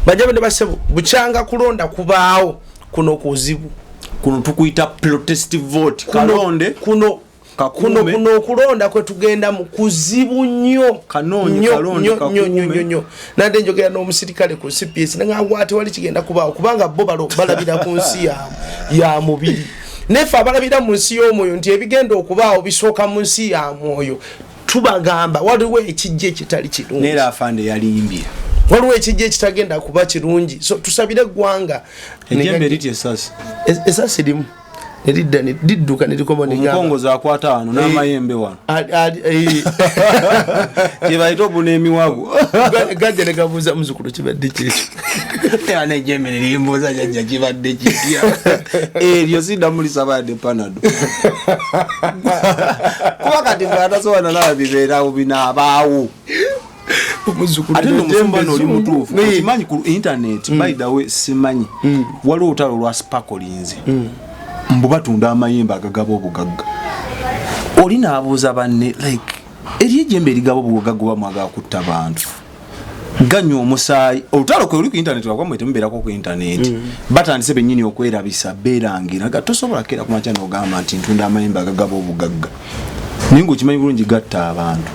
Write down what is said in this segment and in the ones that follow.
Bajaba ne basebo buchanga kulonda kubaawo kuno kuzibu. Kuno tukuyita protestive vote kalonde kuno kulonda kwe tugenda mu kuzibu nnyo nnyo nande njogera n'omusirikale ku CPS nangwa ate wali kigenda kubaawo kubanga bo balabira ku nsi ya mubiri nefa balabira mu nsi y'omwoyo nti ebigenda okubaawo bisooka mu nsi ya mwoyo tubagamba waliwo ekijje kitali kirungi nera afande yalimbye waliwo ekijje ekitagenda kuba kirungi so tusabire gwanga ejembe liti esasi limu Nedida didduka nedikoma negamba Mukongo za kwata wano n'amayembe wano kibaito bunemi wago gaje negabuza muzukulu kibadde kyekyo yana ejembe lirimbuza jajja kibadde kitya eryo sida muri sabade panado kuba kati ngata so wana na bibera ubinabaawo muzukulu ate n'omusumba n'oli mutuufu kimanyi ku internet by the way simanyi waliwo olutalo lwa sparklinze mbubatunda amayembe agagaba obugagga oli naabuuza banne like eri ejembe ligaba obugagga oba mwagakutta bantu ganywa omusaayi olutalo kwe oli ku internet lwakwamwe temubeerako ku internet batandise bennyini okwerabisa beerangira nga tosobola kera ku makya n'ogamba nti ntunda amayembe agagaba obugagga naye ng'okimanyi bulungi gatta abantu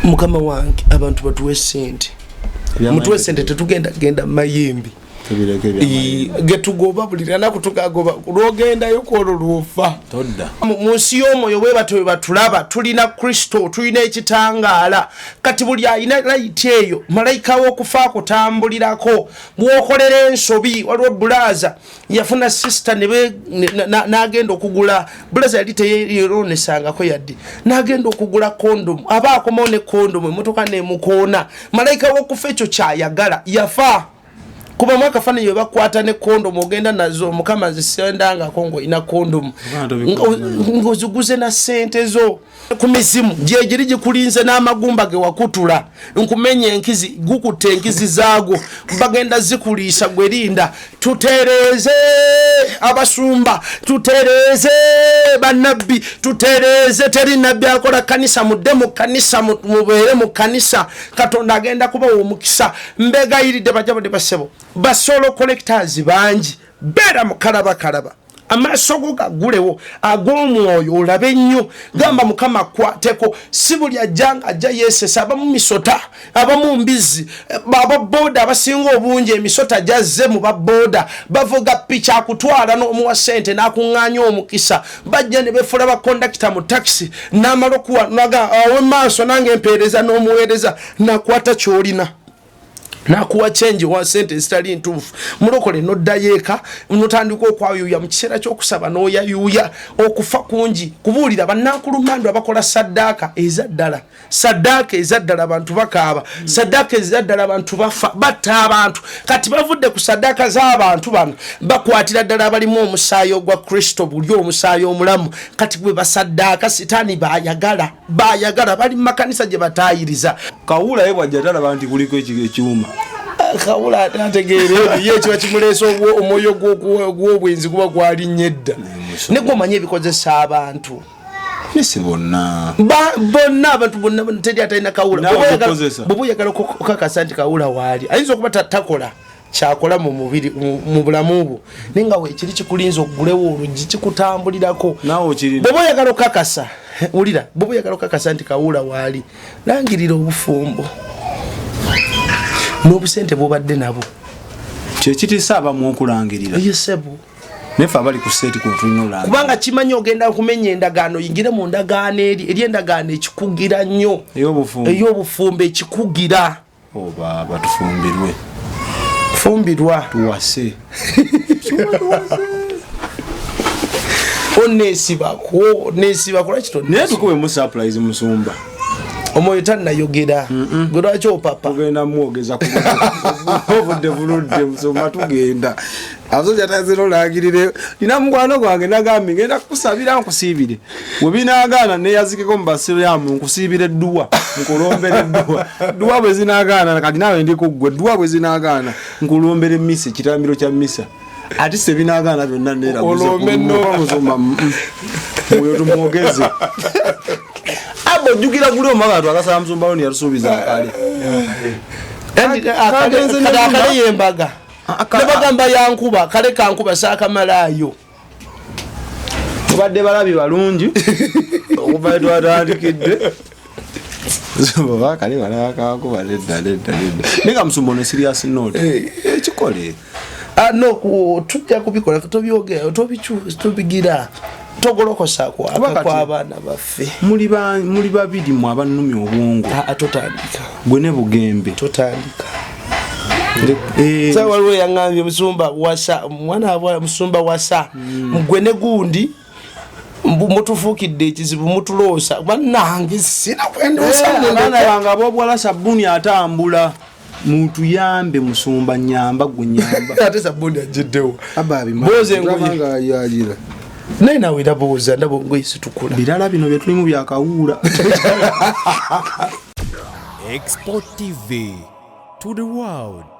mukama wange abantu batuwe ssente mutuwe ssente tetugenda mayembe getugoba bulira nakutukagoba lwogendayo kwolo lufa todda munsi y'omwoyo bwe batwe batulaba tulina Kristo tulina ekitangaala kati buli ayina light eyo malayika w'okufa akutambulirako bw'okolera ensobi waliwo bulaza yafuna sister n'agenda okugula bulaza yali teyeronesangako yadde n'agenda okugula kondomu aba akomawo ne kondomu emmotoka nemukoona malayika w'okufa ekyo kyayagala yafa kuba mwaka fana yo bakwata ne kondomu ogenda nazo mukama zisendanga kongo ina kondomu ngozuguze na sente zo kumizimu jejiri gikulinze n'amagumba ge wakutula nkumenye enkizi gukute enkizi zago bagenda zikulisa gwerinda tutereze abasumba tutereze banabbi tutereze teri nabbi akola kanisa mudemu kanisa mubere mu kanisa katonda agenda kuba omukisa mbega yiride bajabo de basebo basolo collectors banji bera mukalaba amasogo gagulewo ag'omwoyo olabe nnyo gamba mukama kwateko sibuli ajanga ajja yesesa abamu misota abamu mbizi baba boda abasinga obungi emisota jazze mu baboda bavuga picha akutwala n'omuwa sente n'akuŋŋaanya omukisa bajja ne befula bakondakita mu taxi n'amalokuwa naga awe maaso nange empeereza n'omuweereza nakwata kyolina nakuwa change wa sente stali ntufu mulokole no dayeka notandika okwayuya mu kiseera ky'okusaba n'oyayuya okufa kungi kubuulira bannakulumando abakola saddaaka ezaddala abantu bakaaba saddaaka ezaddala abantu bafa batta abantu kati bavudde ku saddaaka z'abantu bano bakwatira ddala abalimu omusaayi ogwa Kristo buli omusaayi omulamu kati gwe basaddaaka sitaani bayagala bali mu makanisa gye bataayiriza kawula ye bwajja talaba nti kuliko ekyuma kawula ategeere ye kiba kimuleesa omwoyo gw'obwenzi kuba gwali nnyedda ne gwomanye ebikozesa abantu nisi bonna abantu bonna teri atalina kawula bwe oyagala okukakasa nti kawula waali ayinza okuba takola kyakola mu mubiri mu bulamu bwo naye nga weekiri kikulinza okugulewo oluggi kikutambulirako bwe oyagala okukakasa wulira bwe oyagala okukakasa nti kawula waali langirira obufumbo n'obusente bwobadde nabo kyekitisa abamu okulangirira yesebu nefa abali ku seti kuntunula kubanga kimanyi ogenda kumenya endagaano yingire mu ndagaano eri endagaano ekikugira nnyo ey'obufumbo ekikugira oba batufumbirwe fumbirwa tuwase onesibako lwaki naye tukube mu surprise musumba omwoyo tannayogera gwe lwaki opapa tugenda mwogeza obudde buludde musumba tugenda abasajja tazira olagirire nina mukwano gwange nagambi ngenda kukusabira nkusiibire bwe binaagaana neyazikeko mu basiraamu nkusiibire edduwa nkulombere edduwa bwe zinaagaana kati naawe ndi kuggwe edduwa bwe zinaagaana nkulumbere emmisa ekitambiro kya mmisa ate se binaagaana byonna neeramusumba mwoyo tumwogeze abo jukira guli omabantu akasala musumbawo neyatusuubiza akale akale yembaga nebagamba yankuba kale kankuba saakamalayo badde balabi balungi okuva twatandikidde kale balakakuba ledda ninga musumba ne serious note ekikole no tujja kubikola tobyogera tobigira togolokosa kwa abaana baffe muli babiri mu abanumi obwongo totandika gwe ne bugembe totandika waliwo yaŋŋambye musumba wasa mwana abwala musumba wasa gwe ne gundi mutufuukidde ekizibu mutuloosa bannange sina kwendosabaana bange abobwala sabbuuni atambula muntu yambe musumba nyamba gwe nyamba ate sabbuuni ajjeddewo boze ngoyira naye nawe ndabooza ndabo ngoye situkula birala bino bye tulimu byakawuula xpotv to the world.